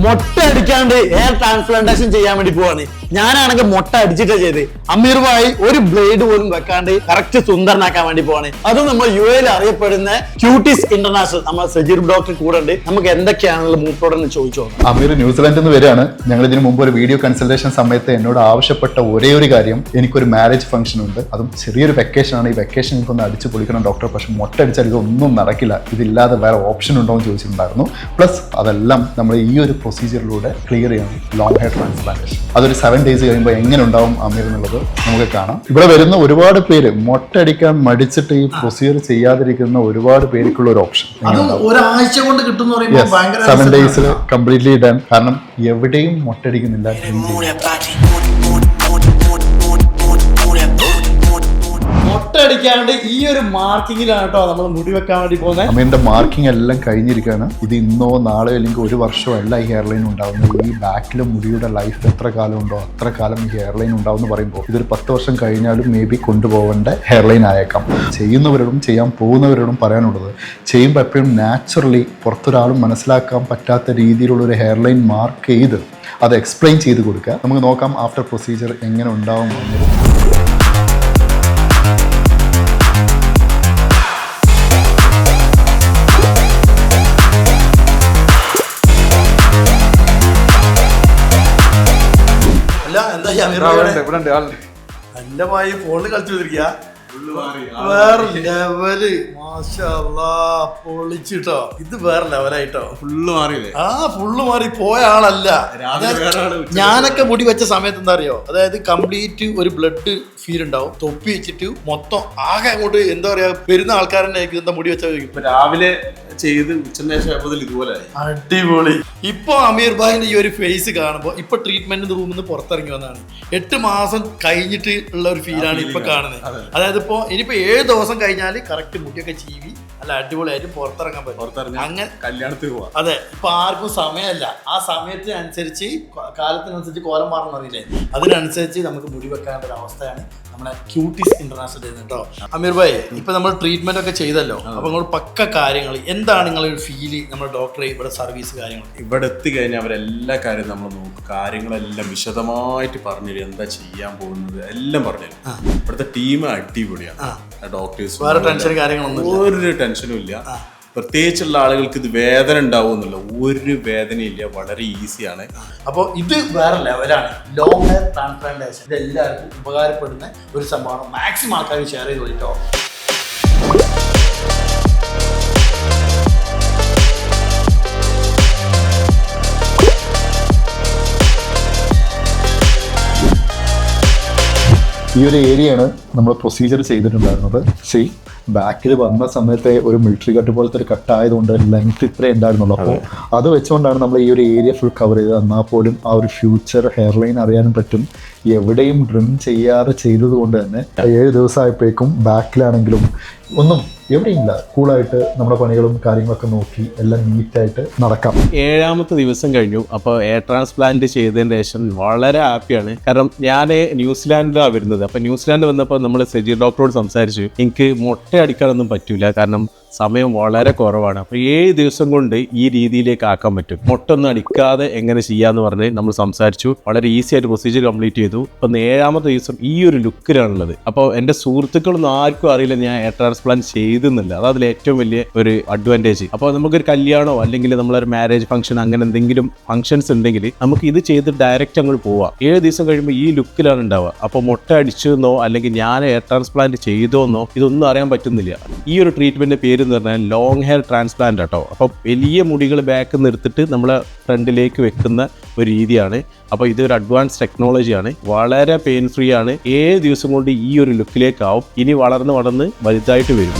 മൊട്ട അടിക്കാണ്ട് hair transplantation ചെയ്യാൻ വേണ്ടി പോവാണ്. ഞാനാണെങ്കിൽ മൊട്ട അടിച്ചിട്ടാ ചെയ്ത്. അമീർ ഭായി ഒരു ബ്ലേഡ് പോലും വെക്കാണ്ട് കറക്റ്റ് സുന്ദരനാക്കാൻ വേണ്ടി പോവാണ്. അതും നമ്മൾ UAE അറിയപ്പെടുന്ന ക്യൂട്ടീസ് ഇന്റർനാഷണൽ നമ്മൾ സജീർ ഡോക്ടർ കൂടെ ഉണ്ട്. നമുക്ക് എന്തൊക്കെയാണുള്ള മൂപ്പറോടെന്ന് ചോദിച്ചോ. അമീർ ന്യൂസിലാൻഡിൽ നിന്ന് വരികയാണ്. ഞങ്ങൾ ഇതിനു മുമ്പ് ഒരു വീഡിയോ കൺസൾട്ടേഷൻ സമയത്ത് എന്നോട് ആവശ്യപ്പെട്ട ഒരേ ഒരു കാര്യം, എനിക്കൊരു മാരേജ് ഫംഗ്ഷൻ ഉണ്ട്, അതും ചെറിയൊരു വെക്കേഷൻ ആണ്. ഈ വെക്കേഷൻ എനിക്കൊന്ന് അടിച്ചു പൊളിക്കണം ഡോക്ടർ, പക്ഷെ മൊട്ട അടിച്ചാൽ ഇതൊന്നും നടക്കില്ല, ഇതില്ലാതെ വേറെ ഓപ്ഷൻ ഉണ്ടോ എന്ന് ചോദിച്ചിട്ടുണ്ടായിരുന്നു. പ്ലസ് അതെല്ലാം നമ്മൾ ഈ ഒരു പ്രൊസീജിയറിലൂടെ ക്ലിയർ ചെയ്യണം. ലോങ് ഹെയർ ട്രാൻസ്പ്ലാന്റേഷൻ അതൊരു 7 days കഴിയുമ്പോൾ എങ്ങനെ ഉണ്ടാവും അമീർ എന്നുള്ളത് നമുക്ക് കാണാം. ഇവിടെ വരുന്ന ഒരുപാട് പേര് മൊട്ടടിക്കാൻ മടിച്ചിട്ട് ഈ പ്രൊസീജിയർ ചെയ്യാതിരിക്കുന്ന ഒരുപാട് പേർക്കുള്ള ഒരു ഓപ്ഷൻ. ഒരാഴ്ച കൊണ്ട് കിട്ടുന്ന 7 days കംപ്ലീറ്റ്ലി ഡൺ. കാരണം എവിടെയും മൊട്ടടിക്കുന്നില്ല. അടിക്കാണ്ട് ഈ ഒരു മാർക്കിങ്ങിലാണ് കേട്ടോ നമ്മൾ മുടി വെക്കാൻ വേണ്ടി പോകുന്നത്. അമീറിന്റെ മാർക്കിംഗ് എല്ലാം കഴിഞ്ഞിരിക്കുകയാണ്. ഇത് ഇന്നോ നാളെയോ അല്ലെങ്കിൽ ഒരു വർഷമോ അല്ല ഈ ഹെയർ ലൈൻ ഉണ്ടാവുന്നത്. ഈ ബാക്കിലെ മുടിയുടെ ലൈഫ് എത്ര കാലം ഉണ്ടോ അത്ര കാലം ഈ ഹെയർ ലൈൻ ഉണ്ടാവും എന്ന് പറയുമ്പോൾ ഇതൊരു 10 വർഷം കഴിഞ്ഞാലും മേ ബി കൊണ്ടുപോകേണ്ട ഹെയർ ലൈൻ ആയേക്കാം. ചെയ്യുന്നവരോടും ചെയ്യാൻ പോകുന്നവരോടും പറയാനുള്ളത്, ചെയ്യുമ്പോൾ എപ്പോഴും നാച്ചുറലി പുറത്തൊരാളും മനസ്സിലാക്കാൻ പറ്റാത്ത രീതിയിലുള്ള ഒരു ഹെയർ ലൈൻ മാർക്ക് ചെയ്ത് അത് എക്സ്പ്ലെയിൻ ചെയ്ത് കൊടുക്കുക. നമുക്ക് നോക്കാം ആഫ്റ്റർ പ്രൊസീജിയർ എങ്ങനെ ഉണ്ടാവും എന്നത്. എന്റെ മായി ഫോണിൽ കളിച്ചു വന്നിരിക്കുക. വേറെ ലെവല്, പൊളിച്ചിട്ടോ. ഇത് വേറെ ലെവലായിട്ടോ. ഫുള്ള് മാറിയില്ലേ? ഫുള്ള് മാറി പോയ ആളല്ല. ഞാനൊക്കെ മുടി വെച്ച സമയത്ത് എന്താ അറിയോ, അതായത് കംപ്ലീറ്റ് ഒരു ബ്ലഡ് ഫീൽ ഉണ്ടാവും. തൊപ്പി വെച്ചിട്ട് മൊത്തം ആകെ അങ്ങോട്ട് എന്താ പറയാ, വരുന്ന ആൾക്കാരനെ എന്താ മുടി വെച്ചാൽ രാവിലെ ചെയ്ത് ഉച്ചശേഷം ഇതുപോലെ അടിപൊളി. ഇപ്പൊ അമീർ ഭായിന്റെ ഈ ഒരു ഫേസ് കാണുമ്പോൾ ഇപ്പൊ ട്രീറ്റ്മെന്റ് റൂമിൽ നിന്ന് പുറത്തിറങ്ങി വന്നതാണ്. 8 മാസം കഴിഞ്ഞിട്ട് ഉള്ള ഒരു ഫീലാണ് ഇപ്പൊ കാണുന്നത്. അതായത് ഇപ്പൊ ഇനിയിപ്പോ 7 ദിവസം കഴിഞ്ഞാൽ കറക്റ്റ് മുടിയൊക്കെ ചീവി നല്ല അടിപൊളിയായിട്ട് പുറത്തിറങ്ങാൻ പറ്റും. അങ്ങനെ കല്യാണത്തിന് പോവാം. അതെ, ഇപ്പൊ ആർക്കും സമയമല്ല. ആ സമയത്തിനനുസരിച്ച് കാലത്തിനനുസരിച്ച് കോലം മാറണം അറിയില്ലേ, അതിനനുസരിച്ച് നമുക്ക് മുടി വെക്കാനുള്ള ഒരു അവസ്ഥയാണ് നമ്മളെ ക്യൂട്ടീസ് ഇന്റർനാഷണൽ ചെയ്യുന്നത് കേട്ടോ. അമീർ ഭായി, ഇപ്പൊ നമ്മൾ ട്രീറ്റ്മെന്റ് ഒക്കെ ചെയ്തല്ലോ, അപ്പൊ നിങ്ങൾ പക്ക കാര്യങ്ങൾ എന്താണ് നിങ്ങളൊരു ഫീല്, നമ്മുടെ ഡോക്ടറെ ഇവിടെ സർവീസ് കാര്യങ്ങൾ ഇവിടെ എത്തിക്കഴിഞ്ഞാൽ അവരെല്ലാ കാര്യം നമ്മൾ നോക്കും. കാര്യങ്ങളെല്ലാം വിശദമായിട്ട് പറഞ്ഞുതരും, എന്താ ചെയ്യാൻ പോകുന്നത് എല്ലാം പറഞ്ഞുതരും. ഇവിടുത്തെ ടീം അടിപൊളിയാണ്. ഡോക്ടേഴ്സ് വേറെ ടെൻഷൻ കാര്യങ്ങളൊന്നും ഒരു ടെൻഷനും ഇല്ല. പ്രത്യേകിച്ചുള്ള ആളുകൾക്ക് ഇത് വേദന ഉണ്ടാവുമെന്നുള്ള ഒരു വേദനയില്ല, വളരെ ഈസിയാണ്. അപ്പോൾ ഇത് വേറെ ലെവലാണ്. ലോങ് ഹെയർ ട്രാൻസ്പ്ലാന്റേഷൻ ഇത് എല്ലാവർക്കും ഉപകാരപ്പെടുന്ന ഒരു സംഭവമാണ്. മാക്സിമം ആൾക്കാർ ഷെയർ ചെയ്ത് കേട്ടോ. ഈ ഒരു ഏരിയയാണ് നമ്മൾ പ്രൊസീജിയർ ചെയ്തിട്ടുണ്ടായിരുന്നത്. ബാക്കിൽ വന്ന സമയത്തെ ഒരു മിലിറ്ററി കട്ട് പോലത്തെ ഒരു കട്ടായതുകൊണ്ട് ലെങ്ത് ഇത്രേ ഉണ്ടായിരുന്നുള്ളൂ. അപ്പോൾ അത് വെച്ചുകൊണ്ടാണ് നമ്മൾ ഈ ഒരു ഏരിയ ഫുൾ കവർ ചെയ്തത്. എന്നാൽ പോലും ആ ഒരു ഫ്യൂച്ചർ ഹെയർ ലൈൻ അറിയാനും പറ്റും. എവിടെയും ഡ്രിം ചെയ്യാതെ ചെയ്തത് കൊണ്ട് തന്നെ 7 ദിവസമായപ്പോഴേക്കും ബാക്കിലാണെങ്കിലും ഒന്നും എവിടെയില്ല, കൂളായിട്ട് നമ്മുടെ പണികളും കാര്യങ്ങളൊക്കെ നോക്കി എല്ലാം നീറ്റായിട്ട് നടക്കാം. 7ാമത്തെ ദിവസം കഴിഞ്ഞു. അപ്പോൾ എയർ ട്രാൻസ്പ്ലാന്റ് ചെയ്തതിന് ശേഷം വളരെ ഹാപ്പിയാണ്. കാരണം ഞാൻ ന്യൂസിലാൻഡിലാണ് വരുന്നത്. അപ്പോൾ ന്യൂസിലാൻഡ് വന്നപ്പോൾ നമ്മൾ സജീർ ഡോക്ടറോട് സംസാരിച്ചു, എനിക്ക് മൊട്ട അടിക്കാനൊന്നും പറ്റൂല, കാരണം സമയം വളരെ കുറവാണ്. അപ്പോൾ 7 ദിവസം കൊണ്ട് ഈ രീതിയിലേക്ക് ആക്കാൻ പറ്റും, മൊട്ടൊന്നും അടിക്കാതെ എങ്ങനെ ചെയ്യാന്ന് പറഞ്ഞ് നമ്മൾ സംസാരിച്ചു. വളരെ ഈസി ആയിട്ട് പ്രൊസീജിയർ കംപ്ലീറ്റ് ചെയ്തു. അപ്പം 7ാമത്തെ ദിവസം ഈ ഒരു ലുക്കിലാണുള്ളത്. അപ്പോൾ എൻ്റെ സുഹൃത്തുക്കളൊന്നും ആർക്കും അറിയില്ല ഞാൻ എയർ ട്രാൻസ്പ്ലാന്റ് ചെയ്തെന്നില്ല. അത് അതിൽ ഏറ്റവും വലിയ ഒരു അഡ്വാൻറ്റേജ്. അപ്പോൾ നമുക്കൊരു കല്യാണമോ അല്ലെങ്കിൽ നമ്മളൊരു മാരേജ് ഫംഗ്ഷൻ അങ്ങനെ എന്തെങ്കിലും ഫംഗ്ഷൻസ് ഉണ്ടെങ്കിൽ നമുക്ക് ഇത് ചെയ്ത് ഡയറക്റ്റ് അങ്ങോട്ട് പോവാം. 7 ദിവസം കഴിയുമ്പോൾ ഈ ലുക്കിലാണ് ഉണ്ടാവുക. അപ്പോൾ മൊട്ട അടിച്ചെന്നോ അല്ലെങ്കിൽ ഞാൻ എയർ ട്രാൻസ്പ്ലാന്റ് ചെയ്തോന്നോ ഇതൊന്നും അറിയാൻ പറ്റുന്നില്ല. ഈ ഒരു ട്രീറ്റ്മെന്റിന്റെ പേര് എന്ന് പറഞ്ഞാൽ ലോങ് ഹെയർ ട്രാൻസ്പ്ലാന്റ് കേട്ടോ. അപ്പോൾ വലിയ മുടികൾ ബാക്ക് നിർത്തിട്ട് നമ്മളെ ഫ്രണ്ടിലേക്ക് വെക്കുന്ന ഒരു രീതിയാണ്. അപ്പോൾ ഇതൊരു അഡ്വാൻസ് ടെക്നോളജിയാണ്, വളരെ പെയിൻ ഫ്രീ ആണ്. 7 ദിവസം കൊണ്ട് ഈ ഒരു ലുക്കിലേക്കാവും. ഇനി വളർന്ന് വലുതായിട്ട് വരും.